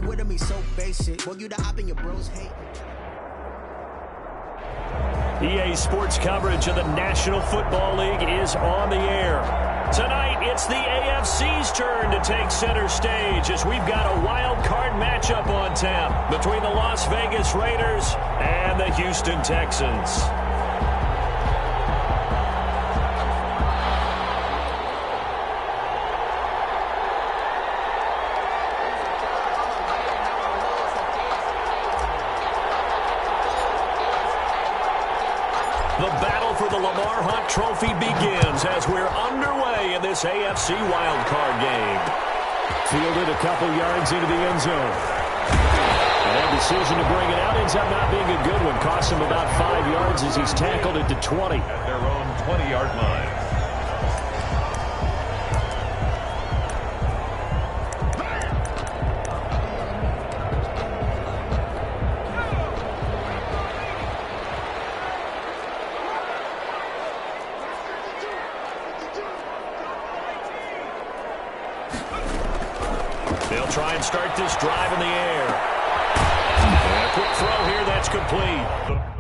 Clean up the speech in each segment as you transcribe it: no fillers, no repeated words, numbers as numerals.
me with him, he's so basic. Boy, you the op and your bros hate. EA Sports coverage of the National Football League is on the air. Tonight, it's the AFC's turn to take center stage as we've got a wild card matchup on tap between the Las Vegas Raiders and the Houston Texans. The battle for the Lamar Hunt Trophy begins as we're underway in this AFC wildcard game. Fielded a couple yards into the end zone. And that decision to bring it out ends up not being a good one. Costs him about 5 yards as he's tackled it to 20. At their own 20-yard line. They'll try and start this drive in the air. And a quick throw here, that's complete.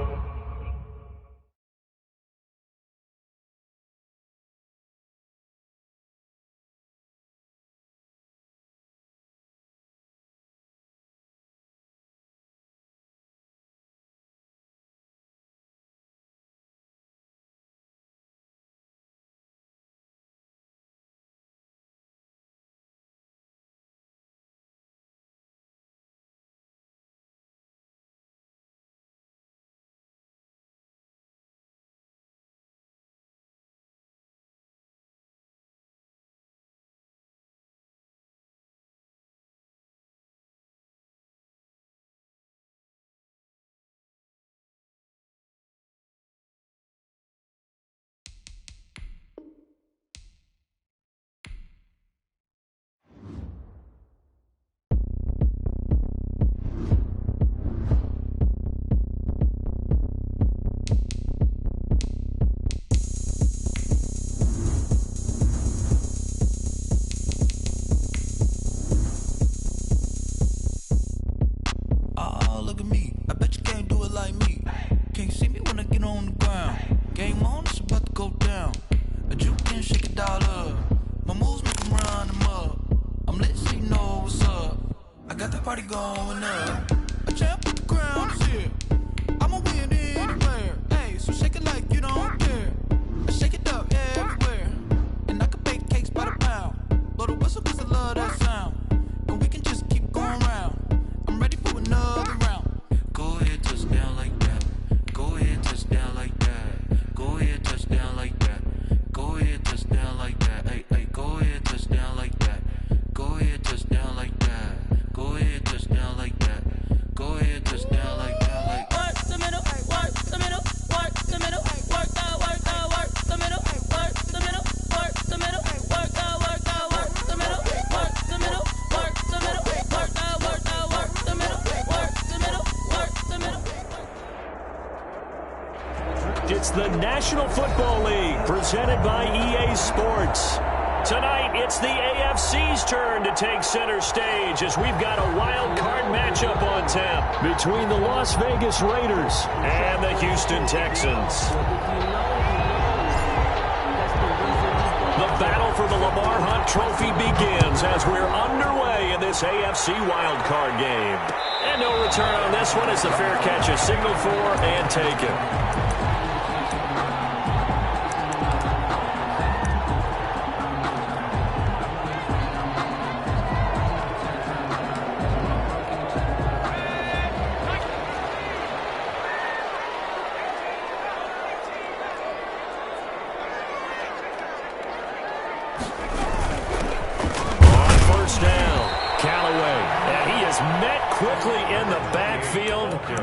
It's the National Football League presented by EA Sports. Tonight, it's the AFC's turn to take center stage as we've got a wild card matchup on tap between the Las Vegas Raiders and the Houston Texans. The battle for the Lamar Hunt Trophy begins as we're underway in this AFC wildcard game. And no return on this one as the fair catch is signaled for and taken.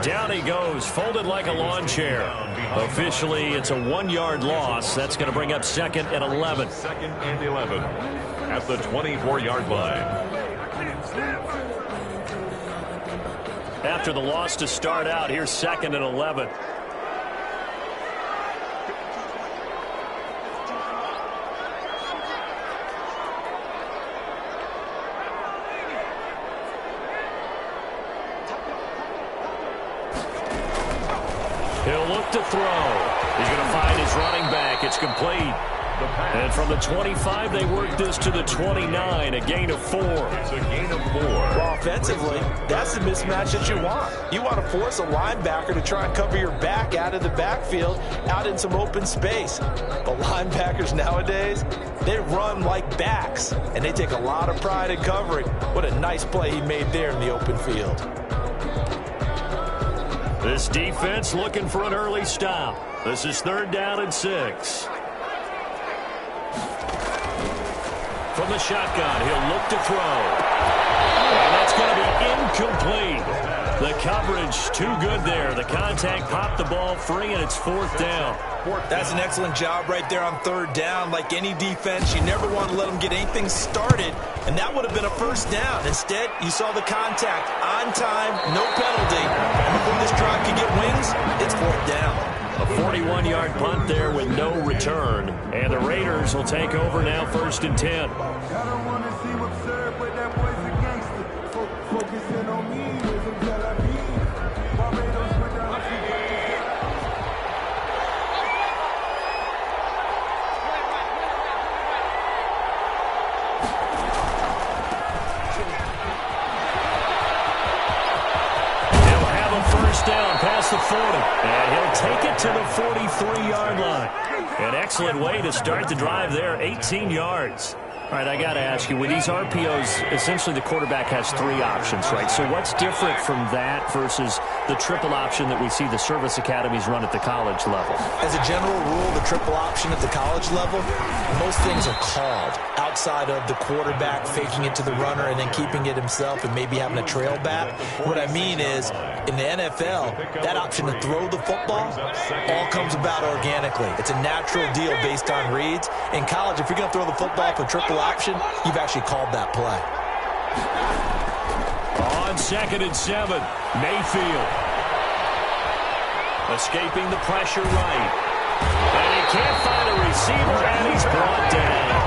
Down he goes, folded like a lawn chair. Officially, it's a 1-yard loss. That's going to bring up 2nd and 11. 2nd and 11 at the 24-yard line. After the loss to start out, here's 2nd and 11. look to throw. He's going to find his running back. It's complete. And from the 25, they work this to the 29, a gain of 4. It's a gain of 4. Well, offensively, that's the mismatch that you want. You want to force a linebacker to try and cover your back out of the backfield, out in some open space. But linebackers nowadays, they run like backs, and they take a lot of pride in covering. What a nice play he made there in the open field. This defense looking for an early stop. This is 3rd down and 6. From the shotgun, he'll look to throw. And that's going to be incomplete. The coverage too good there. The contact popped the ball free, and it's 4th down. That's an excellent job right there on 3rd down. Like any defense, you never want to let them get anything started, and that would have been a 1st down. Instead, you saw the contact on time, no penalty. And before this drive could get wings, it's 4th down. A 41-yard punt there with no return. And the Raiders will take over now, 1st and 10. I don't want to see what's served, but that boy's a gangster. Focusing on me with some JeTLiFETV. Barbados with the He'll have a 1st down past the 40. And he'll take it to the 43-yard line. An excellent way to start the drive there, 18 yards. All right, I got to ask you, with these RPOs, essentially the quarterback has 3 options, right? So what's different from that versus the triple option that we see the service academies run at the college level? As a general rule, the triple option at the college level, most things are called outside of the quarterback faking it to the runner and then keeping it himself and maybe having a trail back. What I mean is, in the NFL, that option to throw the football all comes about organically. It's a natural deal based on reads. In college, if you're going to throw the football for triple option, you've actually called that play. On 2nd and 7, Mayfield. Escaping the pressure right. And he can't find a receiver, and he's brought down.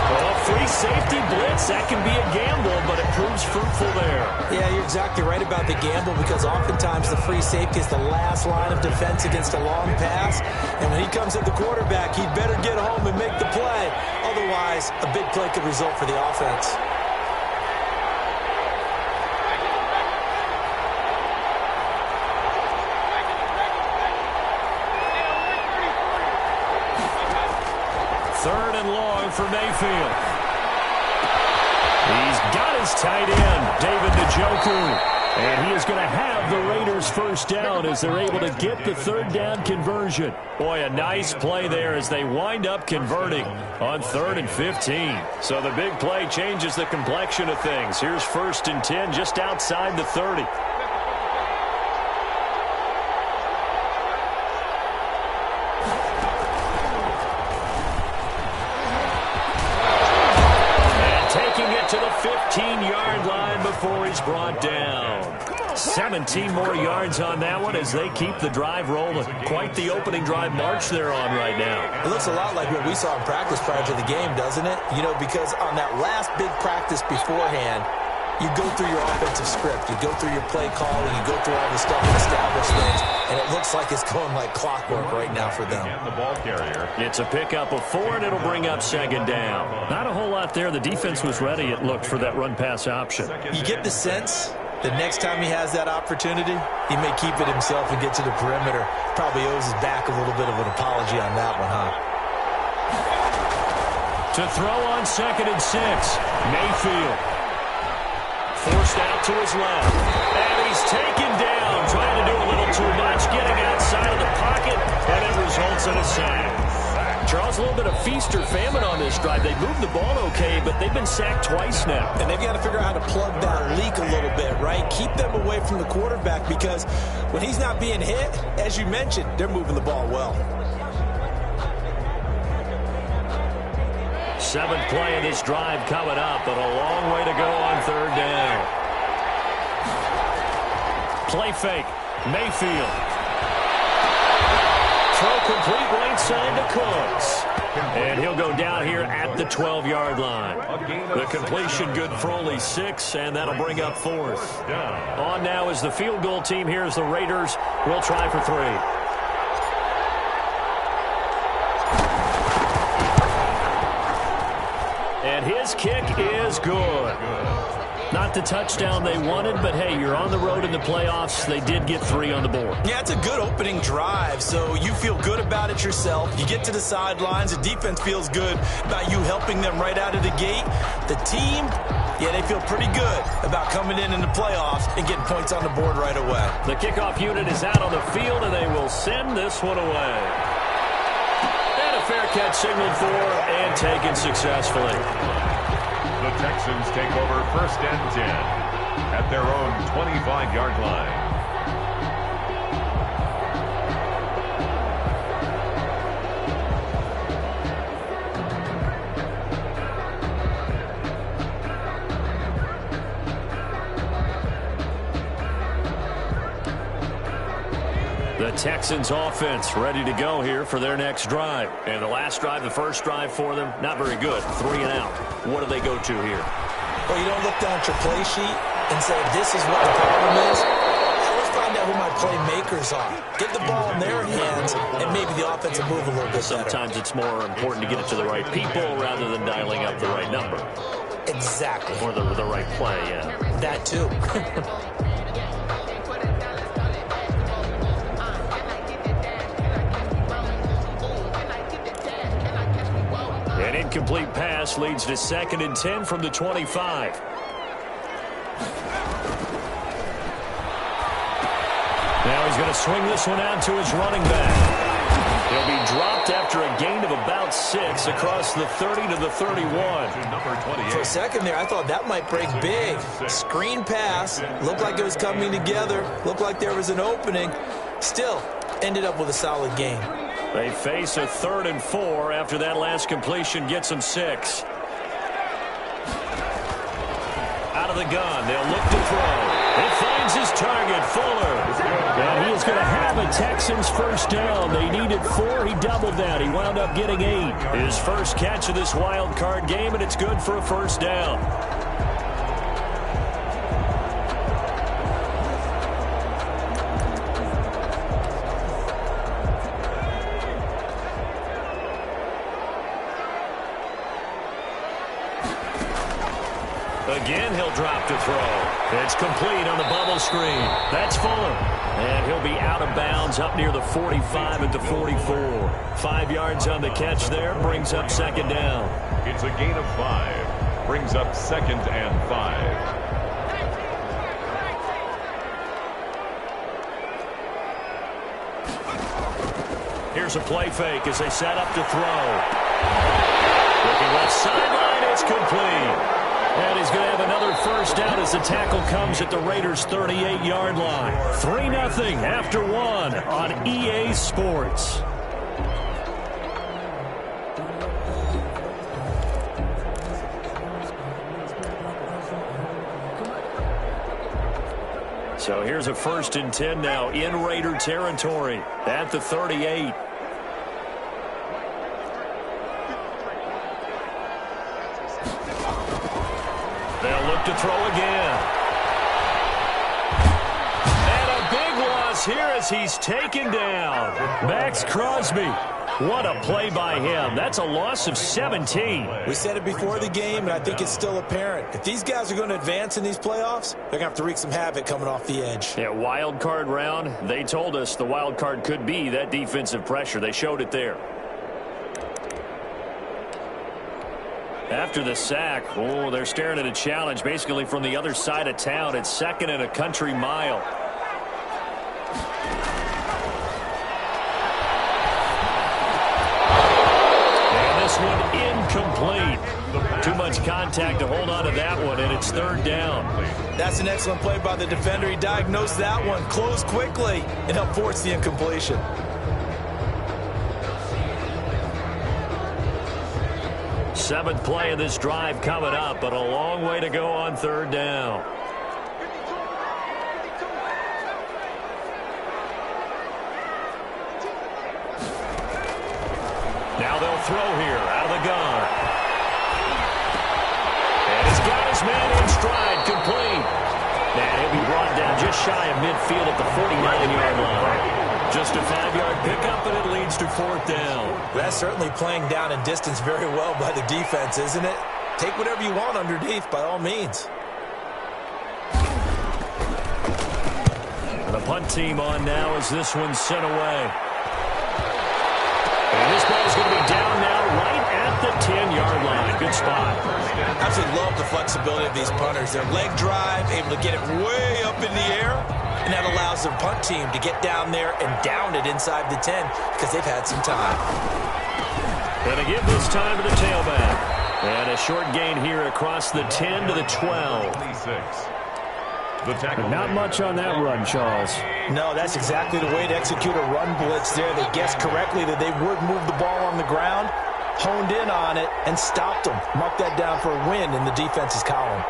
Well, free safety blitz, that can be a gamble, but it proves fruitful there. Yeah, you're exactly right about the gamble because oftentimes the free safety is the last line of defense against a long pass. And when he comes at the quarterback, he'd better get home and make the play. Otherwise, a big play could result for the offense. Third and long for Mayfield. He's got his tight end, David Njoku. And he is going to have the Raiders' 1st down as they're able to get the 3rd down conversion. Boy, a nice play there as they wind up converting on 3rd and 15. So the big play changes the complexion of things. Here's 1st and 10 just outside the 30. To the 15-yard line before he's brought down. 17 more yards on that one as they keep the drive rolling. Quite the opening drive march they're on right now. It looks a lot like what we saw in practice prior to the game, doesn't it? You know, because on that last big practice beforehand, you go through your offensive script, you go through your play calling, you go through all the stuff and establish things, and it looks like it's going like clockwork right now for them. The ball carrier. It's a pickup of 4, and it'll bring up 2nd down. Not a whole lot there. The defense was ready, it looked, for that run-pass option. You get the sense that next time he has that opportunity, he may keep it himself and get to the perimeter. Probably owes his back a little bit of an apology on that one, huh? To throw on 2nd and 6, Mayfield. Forced out to his left. And he's taken down, trying to do a little too much, getting outside of the pocket, and it results in a sack. Charles, a little bit of feast or famine on this drive. They moved the ball okay, but they've been sacked twice now. And they've got to figure out how to plug that leak a little bit, right? Keep them away from the quarterback because when he's not being hit, as you mentioned, they're moving the ball well. 7th play of this drive coming up, but a long way to go on 3rd down. Play fake. Mayfield. Throw complete right side to Cooks. And he'll go down here at the 12-yard line. The completion good for only 6, and that'll bring up 4th. On now is the field goal team. Here's the Raiders. We'll try for 3. And his kick is good. Not the touchdown they wanted, but hey, you're on the road in the playoffs. They did get 3 on the board. Yeah, it's a good opening drive, so you feel good about it yourself. You get to the sidelines. The defense feels good about you helping them right out of the gate. The team, yeah, they feel pretty good about coming in the playoffs and getting points on the board right away. The kickoff unit is out on the field, and they will send this one away. And a fair catch signaled for and taken successfully. The Texans take over 1st and 10 at their own 25-yard line. The Texans offense ready to go here for their next drive. And the last drive, the first drive for them, not very good. 3 and out. What do they go to here? Well, you don't look down at your play sheet and say, this is what the problem is. Let's find out who my playmakers are. Get the ball in their hands, and maybe the offense will move a little bit Sometimes it's more important to get it to the right people rather than dialing up the right number. Exactly. Or the right play, yeah. That too. An incomplete pass leads to 2nd and 10 from the 25. Now he's going to swing this one out to his running back. He'll be dropped after a gain of about 6 across the 30 to the 31. For a second there, I thought that might break big. Screen pass. Looked like it was coming together. Looked like there was an opening. Still, ended up with a solid gain. They face a 3rd and 4 after that last completion gets them 6. Out of the gun, they'll look to throw. It finds his target, Fuller. And he is going to have a Texans first down. They needed 4. He doubled that. He wound up getting 8. His first catch of this wild card game, and it's good for a first down. Again, he'll drop to throw. It's complete on the bubble screen. That's Fuller. And he'll be out of bounds up near the 45 at the 44. 5 yards on the catch there. Brings up 2nd down. It's a gain of 5. Brings up 2nd and 5. Here's a play fake as they set up to throw. Looking left sideline. It's complete. And he's going to have another first down as the tackle comes at the Raiders' 38-yard line. 3-0 after 1 on EA Sports. So here's a 1st and 10 now in Raider territory at the 38. They'll look to throw again. And a big loss here as he's taken down. Max Crosby. What a play by him. That's a loss of 17. We said it before the game, and I think it's still apparent. If these guys are going to advance in these playoffs, they're going to have to wreak some havoc coming off the edge. Yeah, wild card round. They told us the wild card could be that defensive pressure. They showed it there. After the sack, oh, they're staring at a challenge basically from the other side of town. It's 2nd and a country mile. And this one incomplete. Too much contact to hold on to that one, and it's 3rd down. That's an excellent play by the defender. He diagnosed that one, closed quickly, and helped force the incompletion. 7th play of this drive coming up, but a long way to go on 3rd down. Now they'll throw here out of the gun. And he's got his man in stride, complete. And he'll be brought down just shy of midfield at the 49-yard line. Just a 5-yard pickup, and it leads to 4th down. That's certainly playing down in distance very well by the defense, isn't it? take whatever you want underneath by all means. And the punt team on now as this one's sent away. And this ball is going to be down now right at the 10-yard line. Good spot. Absolutely love the flexibility of these punters. Their leg drive, able to get it way up in the air, and that allows their punt team to get down there and down it inside the 10 because they've had some time. Going to give this time to the tailback. And a short gain here across the 10 to the 12. Not much on that run, Charles. No, that's exactly the way to execute a run blitz there. They guessed correctly that they would move the ball on the ground, honed in on it, and stopped them. Mark that down for a win in the defense's column.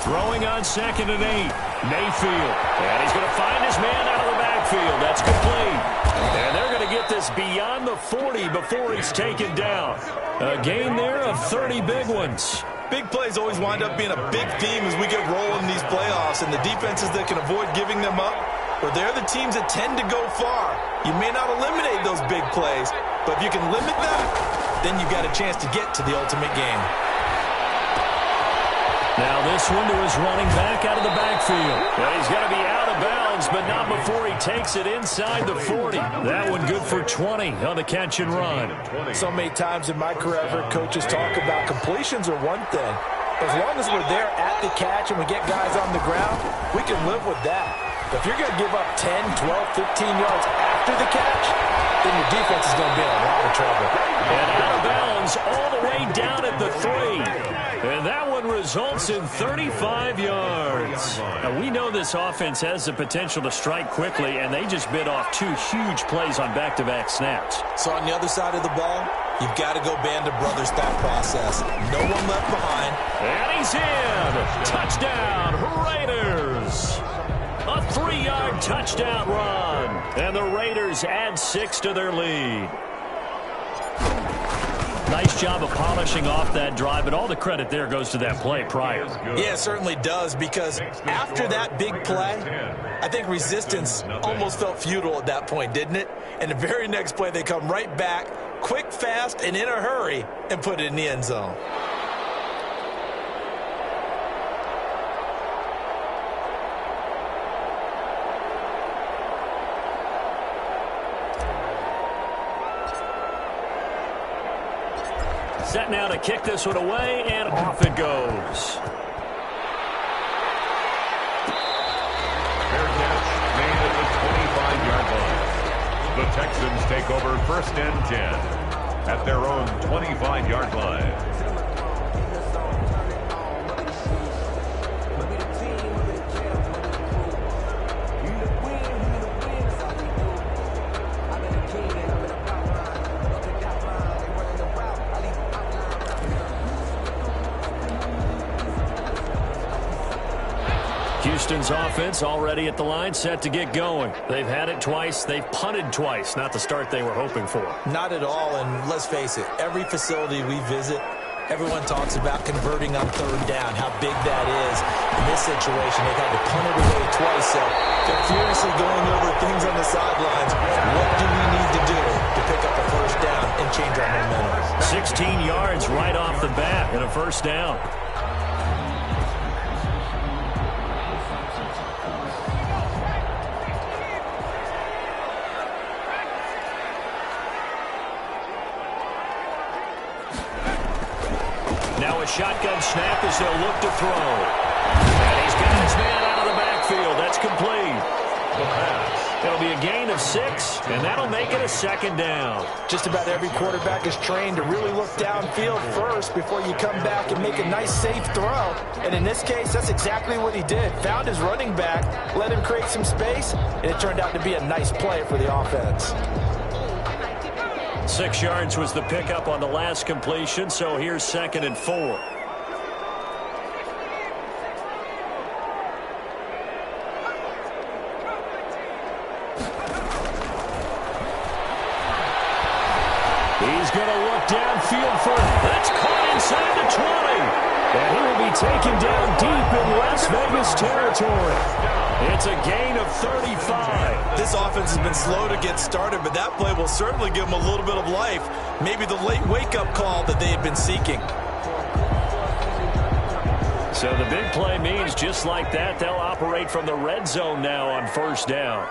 Throwing on 2nd and 8. Mayfield. And he's going to find his man out of the backfield. That's complete. And they're going to get this beyond the 40 before it's taken down. A gain there of 30 big ones. Big plays always wind up being a big theme as we get rolling in these playoffs, and the defenses that can avoid giving them up, well, they're the teams that tend to go far. You may not eliminate those big plays, but if you can limit them, then you've got a chance to get to the ultimate game. Now this one to his running back out of the backfield. Well, he's got to be out of bounds, but not before he takes it inside the 40. That one good for 20 on the catch and run. So many times in my career, I've heard coaches talk about completions are one thing. As long as we're there at the catch and we get guys on the ground, we can live with that. But if you're going to give up 10, 12, 15 yards after the catch, then your defense is going to be in a lot of trouble. And out of bounds all the way down at the 3. And that one results in 35 yards. Now, we know this offense has the potential to strike quickly, and they just bit off 2 huge plays on back-to-back snaps. So on the other side of the ball, you've got to go band of brothers thought process. No one left behind. And he's in. Touchdown, Raiders. A 3-yard touchdown run. And the Raiders add 6 to their lead. Nice job of polishing off that drive, but all the credit there goes to that play prior. Yeah, it certainly does, because after that big play, I think resistance almost felt futile at that point, didn't it? And the very next play, they come right back, quick, fast, and in a hurry, and put it in the end zone. Set now to kick this one away, and off it goes. Fair catch made at the 25-yard line. The Texans take over 1st and 10 at their own 25-yard line. Houston's offense already at the line, set to get going. They've had it twice. They've punted twice. Not the start they were hoping for. Not at all, and let's face it, every facility we visit, everyone talks about converting on 3rd down, how big that is. In this situation, they've had to punt it away twice, so they're furiously going over things on the sidelines. What do we need to do to pick up a 1st down and change our momentum? 16 yards right off the bat and a 1st down. Now a shotgun snap as they'll look to throw. And he's got his man out of the backfield. That's complete. It'll be a gain of 6, and that'll make it a 2nd down. Just about every quarterback is trained to really look downfield first before you come back and make a nice, safe throw. And in this case, that's exactly what he did. Found his running back, let him create some space, and it turned out to be a nice play for the offense. 6 yards was the pickup on the last completion, so here's 2nd and 4. He's going to look downfield for it. That's caught inside the 20. And he will be taken down deep in Las Vegas territory. It's a gain of 35. This offense has been slow to get started, but that play will certainly give them a little bit of life. Maybe the late wake-up call that they had been seeking. So the big play means just like that, they'll operate from the red zone now on first down.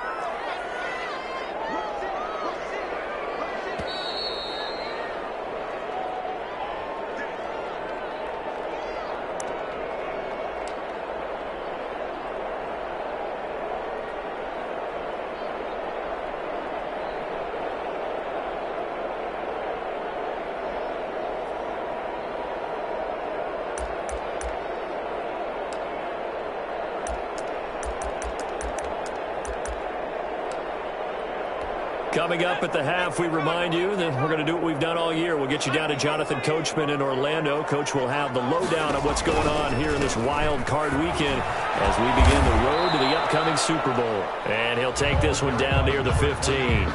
Coming up at the half, we remind you that we're going to do what we've done all year. We'll get you down to Jonathan Coachman in Orlando. Coach will have the lowdown of what's going on here in this wild card weekend as we begin the road to the upcoming Super Bowl. And he'll take this one down near the 15.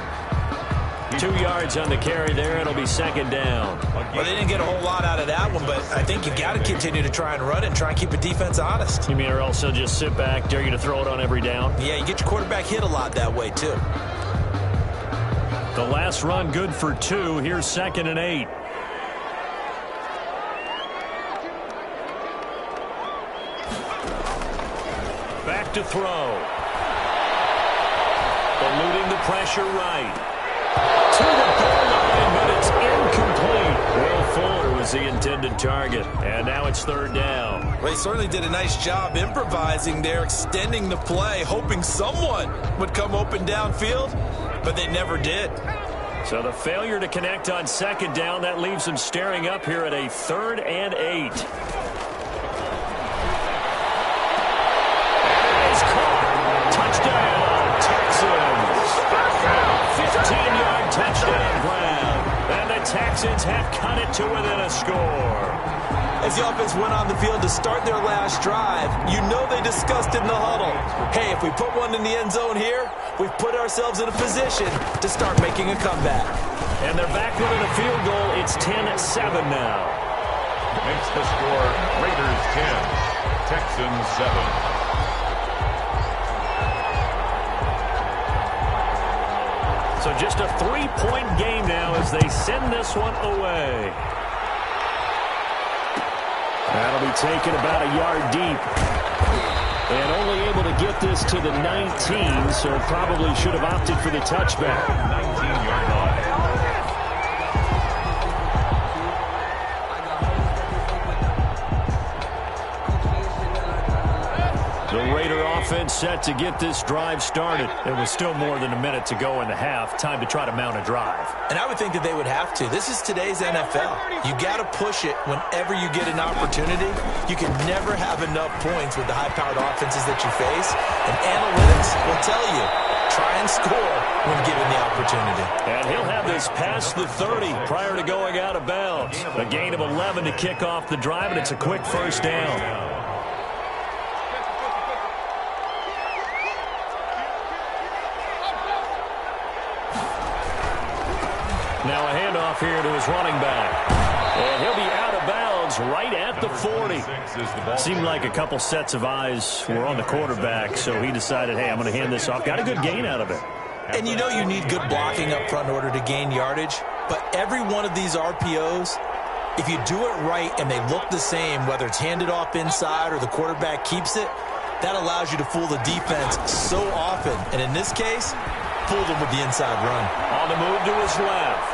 2 yards on the carry there. It'll be second down. Well, they didn't get a whole lot out of that one, but I think you got to continue to try and run it and try and keep the defense honest. You mean or else they'll just sit back, dare you to throw it on every down? Yeah, you get your quarterback hit a lot that way, too. The last run good for 2. Here's 2nd and 8. Back to throw. Eluding the pressure right. To the goal line, but it's incomplete. Will Fuller was the intended target. And now it's third down. Well, he certainly did a nice job improvising there, extending the play, hoping someone would come open downfield, but they never did. So the failure to connect on second down, that leaves them staring up here at a 3rd and 8. It's caught. Touchdown, Texans. 15-yard touchdown grab. And the Texans have cut it to within a score. As the offense went on the field to start their last drive, you know they discussed in the huddle, hey, if we put one in the end zone here, we've put ourselves in a position to start making a comeback. And they're back within a field goal. It's 10-7 now. Makes the score Raiders 10, Texans 7. So just a 3-point game now as they send this one away. That'll be taken about a yard deep. And only able to get this to the 19, so probably should have opted for the touchback. 19-yard line. The Raider offense set to get this drive started. There was still more than a minute to go in the half. Time to try to mount a drive. And I would think that they would have to. This is today's NFL. You got to push it whenever you get an opportunity. You can never have enough points with the high-powered offenses that you face. And analytics will tell you, try and score when given the opportunity. And he'll have this past the 30 prior to going out of bounds. A gain of 11 to kick off the drive, and it's a quick first down. Now a handoff here to his running back. And he'll be out of bounds right at the 40. Seemed like a couple sets of eyes were on the quarterback, so he decided, hey, I'm going to hand this off. Got a good gain out of it. And you know you need good blocking up front in order to gain yardage. But every one of these RPOs, if you do it right and they look the same, whether it's handed off inside or the quarterback keeps it, that allows you to fool the defense so often. And in this case, fooled him with the inside run. On the move to his left.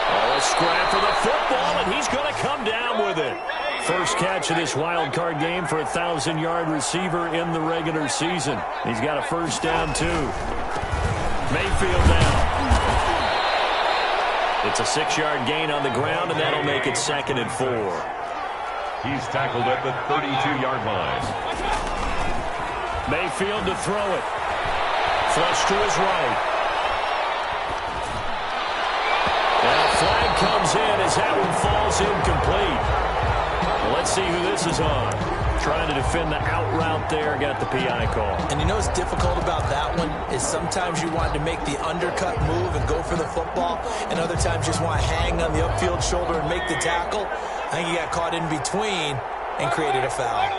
Oh, a scrap for the football, and he's going to come down with it. First catch of this wild card game for a 1,000-yard receiver in the regular season. He's got a first down, too. Mayfield now. It's a 6-yard gain on the ground, and that'll make it 2nd and 4. He's tackled at the 32-yard line. Mayfield to throw it. Flush to his right. And a flag comes in as that one falls incomplete. Well, let's see who this is on. trying to defend the out route there, got the PI call. And you know what's difficult about that one is sometimes you want to make the undercut move and go for the football, and other times you just want to hang on the upfield shoulder and make the tackle. I think he got caught in between and created a foul.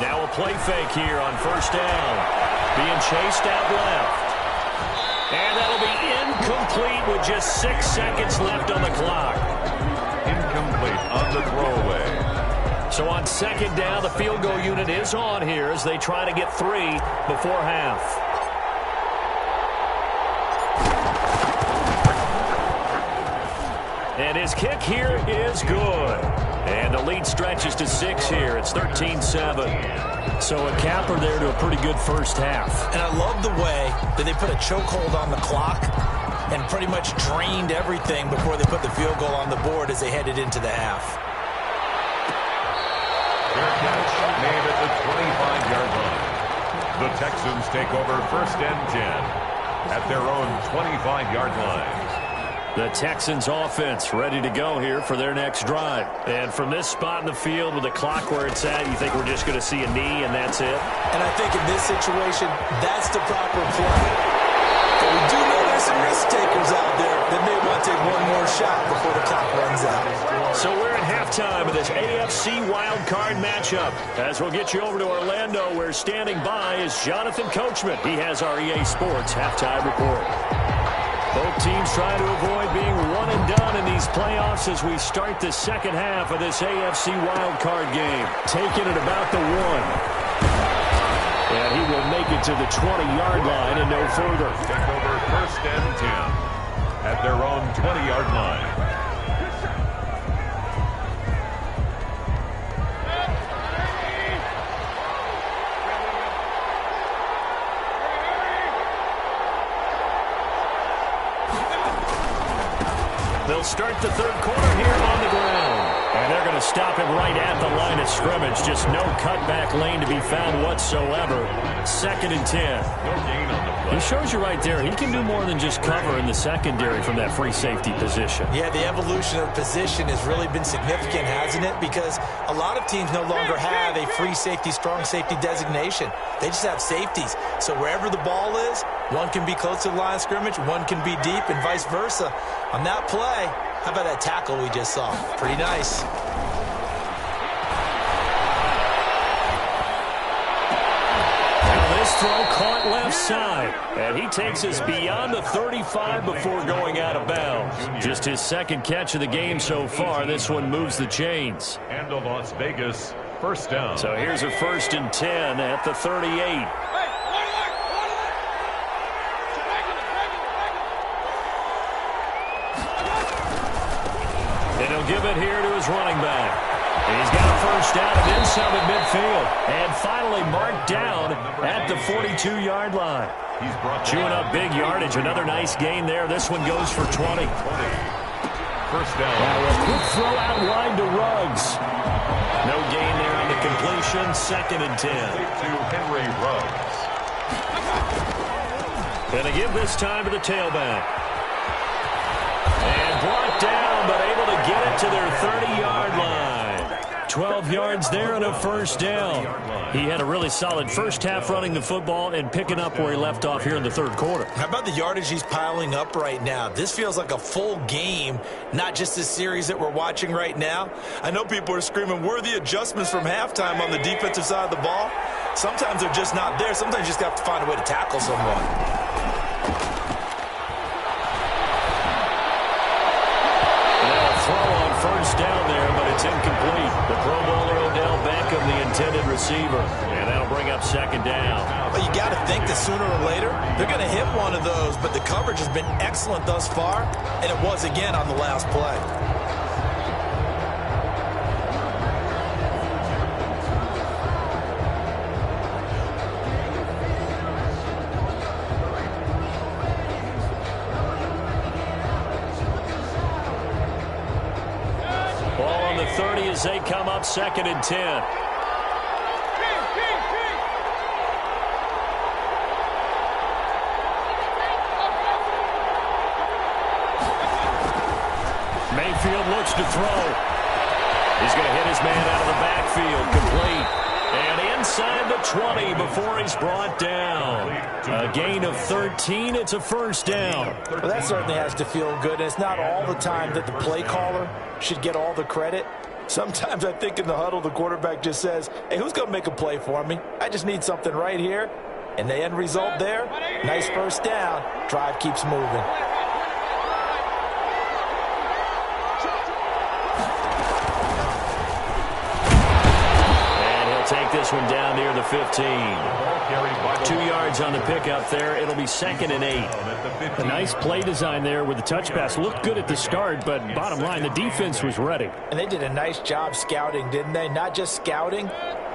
Now a play fake here on first down. Being chased out left. And that'll be incomplete with just 6 seconds left on the clock. Incomplete on the throwaway. So on second down, the field goal unit is on here as they try to get 3 before half. And his kick here is good. And the lead stretches to 6 here. It's 13-7. So a capper there to a pretty good first half. And I love the way that they put a chokehold on the clock and pretty much drained everything before they put the field goal on the board as they headed into the half. Fair catch made at the 25-yard line. The Texans take over first and 10 at their own 25-yard line. The Texans offense ready to go here for their next drive. And from this spot in the field with the clock where it's at, you think we're just going to see a knee and that's it? And I think in this situation, that's the proper play. But we do know there's some risk takers out there that may want to take one more shot before the clock runs out. So we're at halftime of this AFC wild card matchup. As we'll get you over to Orlando, where standing by is Jonathan Coachman. He has our EA Sports halftime report. Both teams trying to avoid being one and done in these playoffs as we start the second half of this AFC wildcard game. Taking it about the 1. And he will make it to the 20-yard line and no further. Take over first and 10 at their own 20-yard line. They'll start the third quarter here on the ground. And they're going to stop him right at the line of scrimmage. Just no cutback lane to be found whatsoever. 2nd and 10. No gain on the play. He shows you right there, he can do more than just cover in the secondary from that free safety position. Yeah, the evolution of position has really been significant, hasn't it? Because a lot of teams no longer have a free safety, strong safety designation. They just have safeties. So wherever the ball is, one can be close to the line of scrimmage, one can be deep, and vice versa. On that play, how about that tackle we just saw? Pretty nice. Now this throw caught left side. And he takes us beyond the 35 before going out of bounds. Just his second catch of the game so far. This one moves the chains. And to Las Vegas, first down. So here's a 1st and 10 at the 38. And he'll give it here to his running back. And he's got a first down and then some at midfield. And finally marked down at the 42-yard line. He's brought chewing up big yardage. Another nice gain there. This one goes for 20. First down. Now a quick throw out wide to Ruggs. No gain there on the completion. 2nd and 10. To Henry Ruggs. Gonna give this time to the tailback. And brought down, but able to get it to their 30-yard line. 12 yards there and a first down. He had a really solid first half running the football and picking up where he left off here in the third quarter. How about the yardage he's piling up right now? This feels like a full game, not just this series that we're watching right now. I know people are screaming, worthy adjustments from halftime on the defensive side of the ball. Sometimes they're just not there. Sometimes you just have to find a way to tackle someone. Throw on first down there, but it's incomplete. The Pro Bowler Odell Beckham, the intended receiver. And that'll bring up 2nd down. But you got to think that sooner or later, they're going to hit one of those. But the coverage has been excellent thus far, and it was again on the last play. Ball on the 30 as they come up 2nd and 10. Mayfield looks to throw. He's going to hit his man out of the backfield, complete. And inside the 20 before he's brought down. A gain of 13. It's a first down. Well, that certainly has to feel good. And it's not all the time that the play caller should get all the credit. Sometimes I think in the huddle, the quarterback just says, hey, who's going to make a play for me? I just need something right here. And the end result there, nice first down. Drive keeps moving. Take this one down near the 15. 2 yards on the pickup there. It'll be 2nd and 8. A nice play design there with the touch pass. Looked good at the start, but bottom line, the defense was ready. And they did a nice job scouting, didn't they? Not just scouting,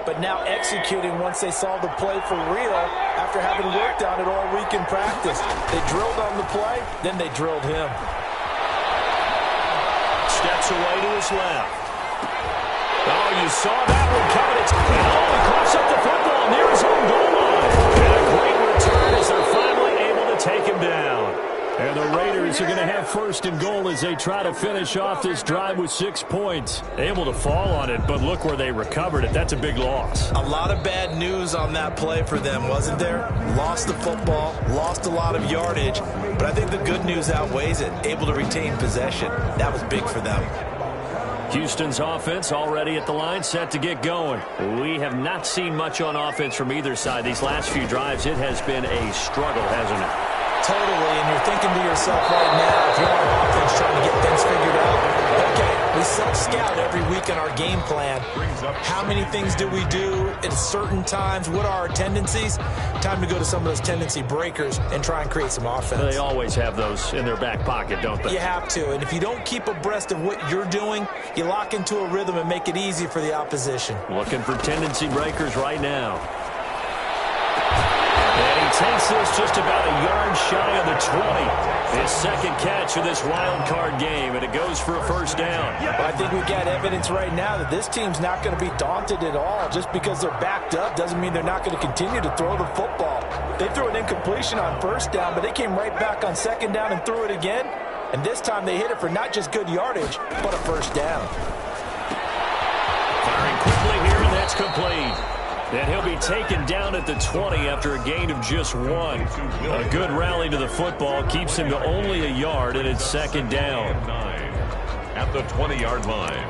but now executing once they saw the play for real after having worked on it all week in practice. They drilled on the play, then they drilled him. Steps away to his left. Oh, you saw that one coming. He coughs up the football near his own goal line. And a great return as they're finally able to take him down. And the Raiders are going to have 1st and goal as they try to finish off this drive with 6 points. Able to fall on it, but look where they recovered it. That's a big loss. A lot of bad news on that play for them, wasn't there? Lost the football, lost a lot of yardage, but I think the good news outweighs it. Able to retain possession. That was big for them. Houston's offense already at the line, set to get going. We have not seen much on offense from either side. These last few drives, it has been a struggle, hasn't it? Totally, and you're thinking to yourself right now, if you're on offense trying to get things figured out, okay, we self-scout every week in our game plan. How many things do we do at certain times? What are our tendencies? Time to go to some of those tendency breakers and try and create some offense. They always have those in their back pocket, don't they? You have to, and if you don't keep abreast of what you're doing, you lock into a rhythm and make it easy for the opposition. Looking for tendency breakers right now. And he takes this just about a yard shy of the 20. His 2nd catch of this wild card game, and it goes for a first down. Well, I think we've got evidence right now that this team's not going to be daunted at all. Just because they're backed up doesn't mean they're not going to continue to throw the football. They threw an incompletion on 1st down, but they came right back on 2nd down and threw it again. And this time they hit it for not just good yardage, but a first down. Firing quickly here, and that's complete. And he'll be taken down at the 20 after a gain of just 1. A good rally to the football keeps him to only a yard, and it's 2nd down. At the 20-yard line.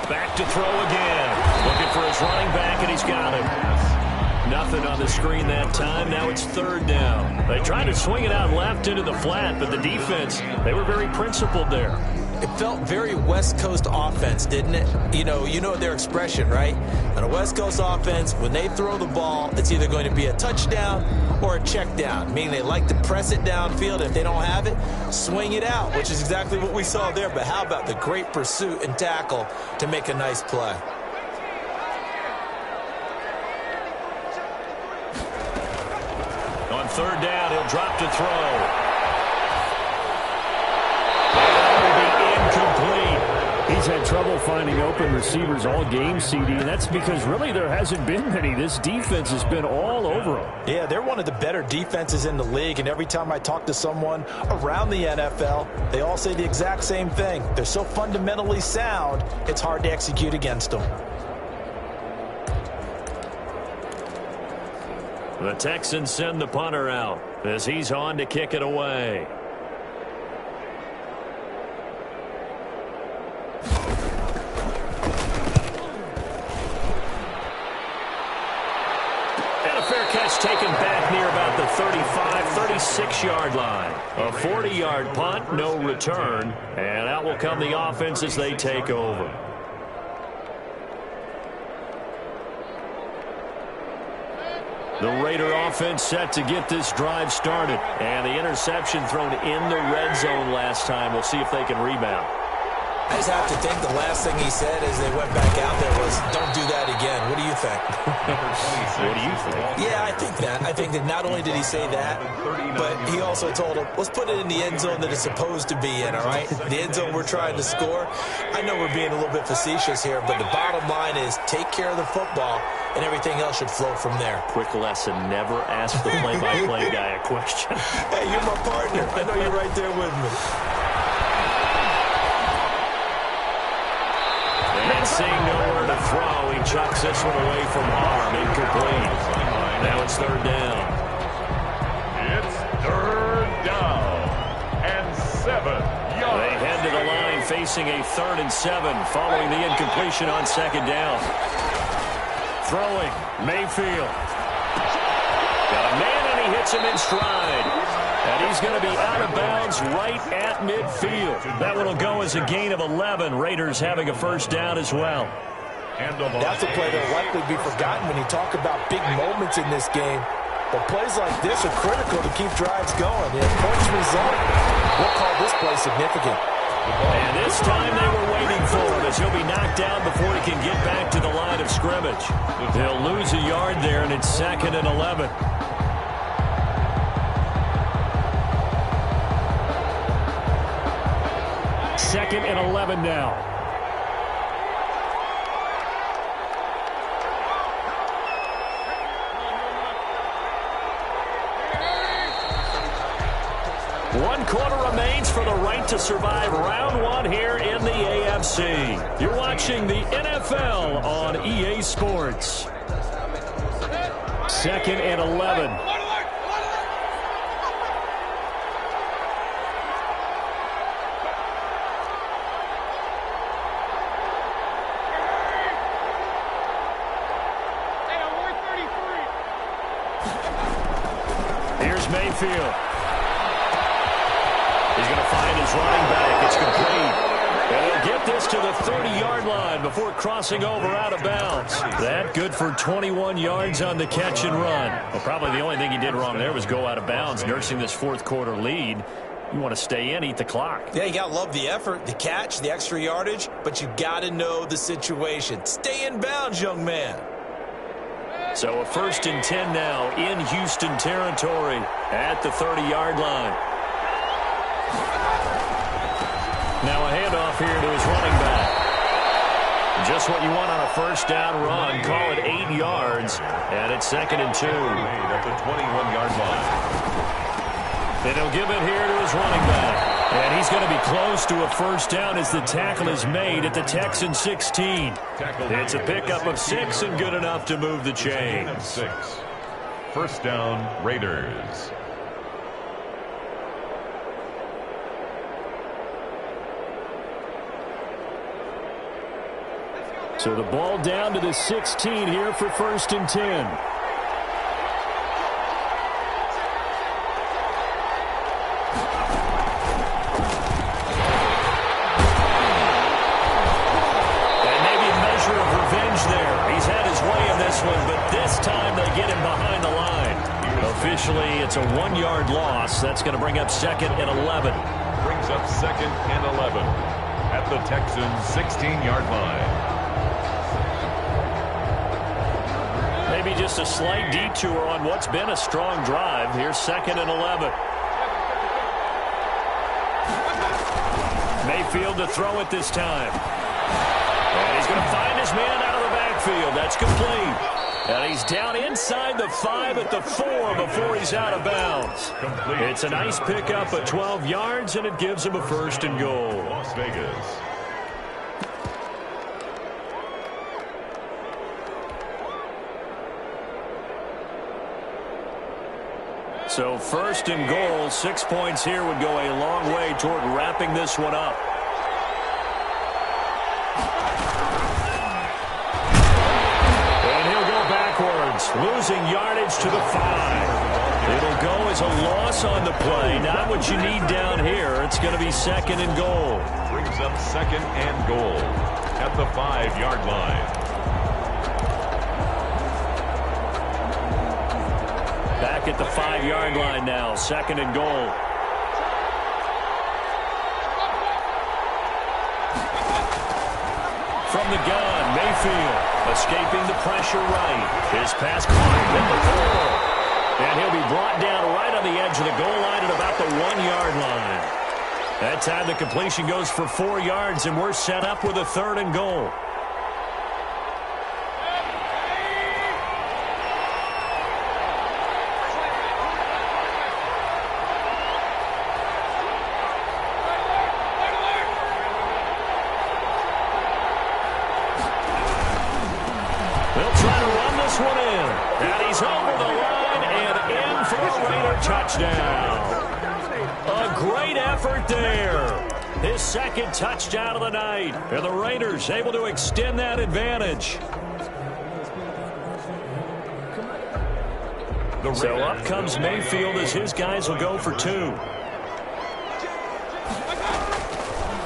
Back to throw again. Looking for his running back, and he's got him. Nothing on the screen that time. Now it's 3rd down. They tried to swing it out left into the flat, but the defense, they were very principled there. It felt very West Coast offense, didn't it? You know their expression, right? On a West Coast offense, when they throw the ball, it's either going to be a touchdown or a check down, meaning they like to press it downfield. If they don't have it, swing it out, which is exactly what we saw there. But how about the great pursuit and tackle to make a nice play? On 3rd down, he'll drop to throw. He's had trouble finding open receivers all game, CD, and that's because really there hasn't been many. This defense has been all over him. Yeah, they're one of the better defenses in the league, and every time I talk to someone around the NFL, they all say the exact same thing. They're so fundamentally sound, it's hard to execute against them. The Texans send the punter out as he's on to kick it away. Taken back near about the 35, 36-yard line. A 40-yard punt, no return. And out will come the offense as they take over. The Raider offense set to get this drive started. And the interception thrown in the red zone last time. We'll see if they can rebound. I just have to think the last thing he said as they went back out there was, don't do that again. What do you think? What do you think? Yeah, I think that. I think that not only did he say that, but he also told him, let's put it in the end zone that it's supposed to be in, all right? The end zone we're trying to score. I know we're being a little bit facetious here, but the bottom line is take care of the football. and everything else should flow from there. Quick lesson, never ask the play-by-play guy a question. Hey, you're my partner. I know you're right there with me. And seeing nowhere to throw, he chucks this one away from harm. Incomplete. Now it's third down. It's third down and 7 yards. They head to the line facing a 3rd and 7 following the incompletion on second down. Throwing, Mayfield. Got a man and he hits him in stride. And he's going to be out of bounds right at midfield. That one will go as a gain of 11. Raiders having a first down as well. That's a play that will likely be forgotten when you talk about big moments in this game. But plays like this are critical to keep drives going. And points result, we'll call this play significant. And this time they were waiting for him as he'll be knocked down before he can get back to the line of scrimmage. They'll lose a yard there, and it's 2nd and 11. Second and 11 now. One quarter remains for the right to survive round 1 here in the AFC. You're watching the NFL on EA Sports. 2nd and 11. Here's Mayfield. He's going to find his running back. It's complete. And he'll get this to the 30-yard line before crossing over out of bounds. That good for 21 yards on the catch and run. Well, probably the only thing he did wrong there was go out of bounds, nursing this 4th quarter lead. You want to stay in, eat the clock. Yeah, you got to love the effort, the catch, the extra yardage, but you got to know the situation. Stay in bounds, young man. So a 1st and 10 now in Houston territory at the 30-yard line. Now a handoff here to his running back. Just what you want on a first down run. Call it 8 yards, and it's 2nd and 2. At the 21-yard line. And he'll give it here to his running back. And he's going to be close to a first down as the tackle is made at the Texans 16. It's a pickup of 6 and good enough to move the chains. 6. First down, Raiders. So the ball down to the 16 here for 1st and 10. But this time they get him behind the line. Officially, it's a 1-yard loss. That's going to bring up 2nd and 11. Brings up 2nd and 11 at the Texans' 16-yard line. Maybe just a slight detour on what's been a strong drive. Here's 2nd and 11. Mayfield to throw it this time. And he's going to find his man out of the backfield. That's complete. And he's down inside the 5 at the 4 before he's out of bounds. It's a nice pickup of 12 yards, and it gives him a 1st and goal. Las Vegas. So 1st and goal, 6 points here would go a long way toward wrapping this one up. Losing yardage to the 5. It'll go as a loss on the play. Not what you need down here. It's going to be 2nd and goal. Brings up 2nd and goal at the 5-yard line. Back at the 5-yard line now. 2nd and goal. From the gun, Mayfield escaping the pressure right. His pass caught at the 4. And he'll be brought down right on the edge of the goal line at about the 1-yard line. That time the completion goes for 4 yards, and we're set up with a 3rd and goal. And he's over the line and in for a Raider touchdown. A great effort there. His second touchdown of the night. And the Raiders able to extend that advantage. So up comes Mayfield as his guys will go for two.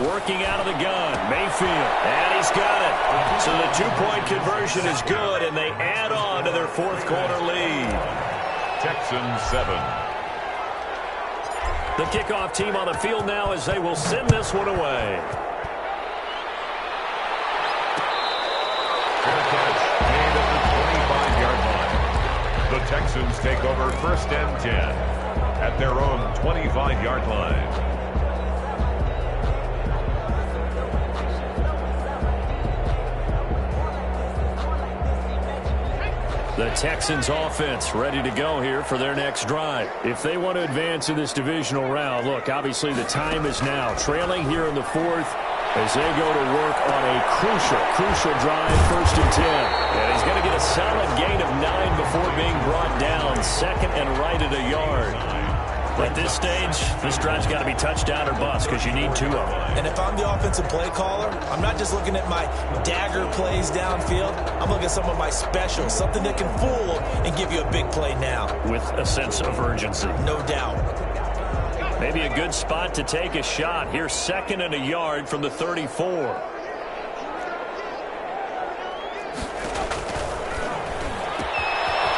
Working out of the gun, Mayfield, and he's got it. So the two-point conversion is good, and they add on to their fourth quarter lead. Texans 7. The kickoff team on the field now as they will send this one away. Fair catch made at the 25-yard line. The Texans take over 1st and 10 at their own 25-yard line. The Texans offense ready to go here for their next drive. If they want to advance in this divisional round, look, obviously the time is now. Trailing here in the fourth as they go to work on a crucial drive, 1st and 10. And he's going to get a solid gain of 9 before being brought down. 2nd and right at a yard. At this stage, this drive's got to be touchdown or bust because you need 2 of them. And if I'm the offensive play caller, I'm not just looking at my dagger plays downfield. I'm looking at some of my specials, something that can fool them and give you a big play now. With a sense of urgency. No doubt. Maybe a good spot to take a shot. Here's 2nd and a yard from the 34.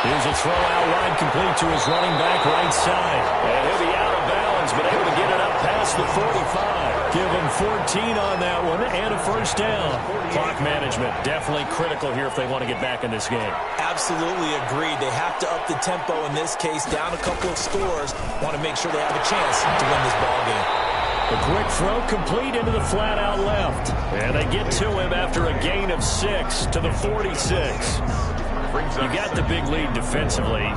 Here's a throw out wide, complete to his running back right side. And he'll be out of bounds, but able to get it up past the 45. Give him 14 on that one and a 1st down. Clock management definitely critical here if they want to get back in this game. Absolutely agreed. They have to up the tempo in this case, down a couple of scores. Want to make sure they have a chance to win this ball game. A quick throw complete into the flat out left. And they get to him after a gain of 6 to the 46. You got the big lead defensively,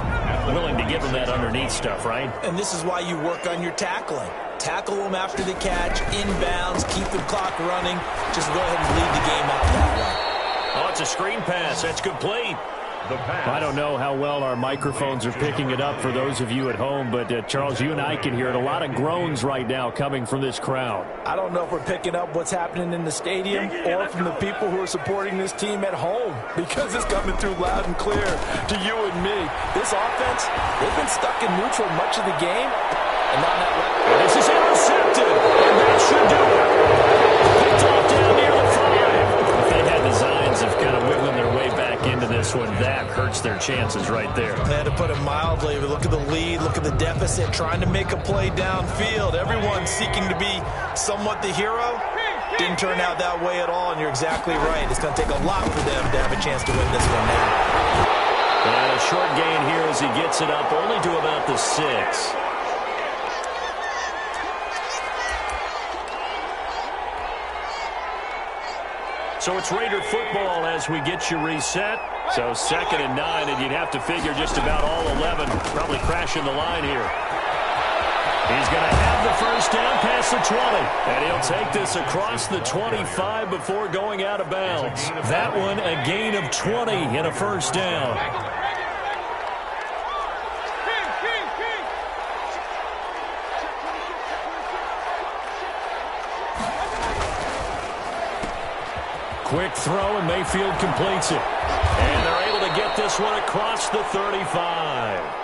willing to give them that underneath stuff, right? And this is why you work on your tackling. Tackle them after the catch, inbounds, keep the clock running. Just go ahead and lead the game out that way. Oh, it's a screen pass. That's complete. I don't know how well our microphones are picking it up for those of you at home, but Charles, you and I can hear it. A lot of groans right now coming from this crowd. I don't know if we're picking up what's happening in the stadium or from the people who are supporting this team at home, because it's coming through loud and clear to you and me. This offense, they've been stuck in neutral much of the game, and now that this is intercepted, and that should do it. Picked off down near the 5. If they had designs of kind of wiggling their way back into this one, that hurts their chances right there. They had to put it mildly. Look at the lead, look at the deficit, trying to make a play downfield. Everyone seeking to be somewhat the hero. Didn't turn out that way at all, and you're exactly right. It's going to take a lot for them to have a chance to win this one now. And a short gain here as he gets it up only to about the 6. So it's Raider football as we get you reset. So 2nd and 9, and you'd have to figure just about all 11 probably crashing the line here. He's going to have the 1st down past the 20. And he'll take this across the 25 before going out of bounds. That one a gain of 20 and a 1st down. Quick throw, and Mayfield completes it. And they're able to get this one across the 35.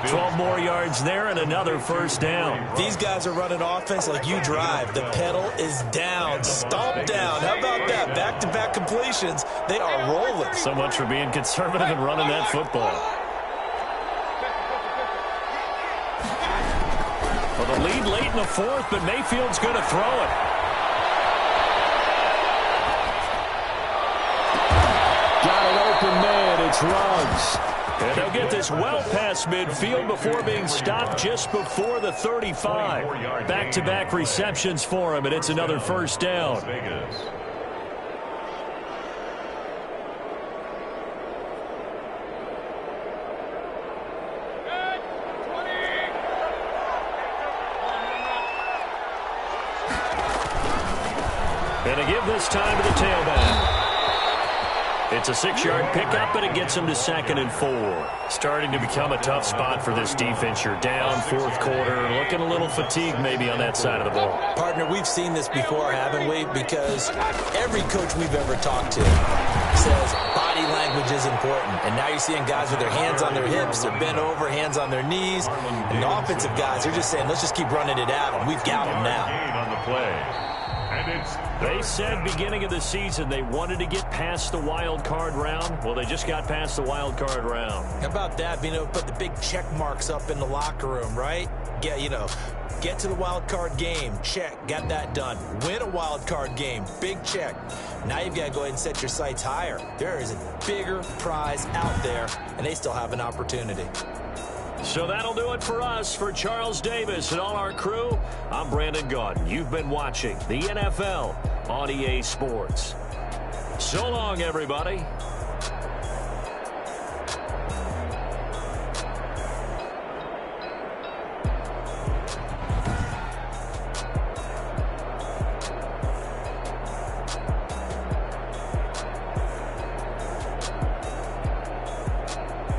12 more yards there and another 1st down. These guys are running offense like you drive. The pedal is down, stomp down. How about that? Back-to-back completions. They are rolling. So much for being conservative and running that football. Well, the lead late in the 4th, but Mayfield's going to throw it. Got an open man. It's Ruggs. And they'll get this well past midfield before being stopped just before the 35. Back-to-back receptions for him, and it's another 1st down. And to give this time to the tailback. It's a 6-yard pickup, and it gets them to 2nd and 4. Starting to become a tough spot for this defense. You're down 4th quarter, looking a little fatigued maybe on that side of the ball. Partner, we've seen this before, haven't we? Because every coach we've ever talked to says body language is important. And now you're seeing guys with their hands on their hips, they're bent over, hands on their knees. And the offensive guys, they're just saying, let's just keep running it at them. We've got them now. On the play. They said beginning of the season they wanted to get past the wild card round. Well, they just got past the wild card round. How about that? Being able to put the big check marks up in the locker room, right? Get to the wild card game. Check. Got that done. Win a wild card game. Big check. Now you've got to go ahead and set your sights higher. There is a bigger prize out there, and they still have an opportunity. So that'll do it for us. For Charles Davis and all our crew, I'm Brandon Gaudin. You've been watching the NFL on EA Sports. So long, everybody.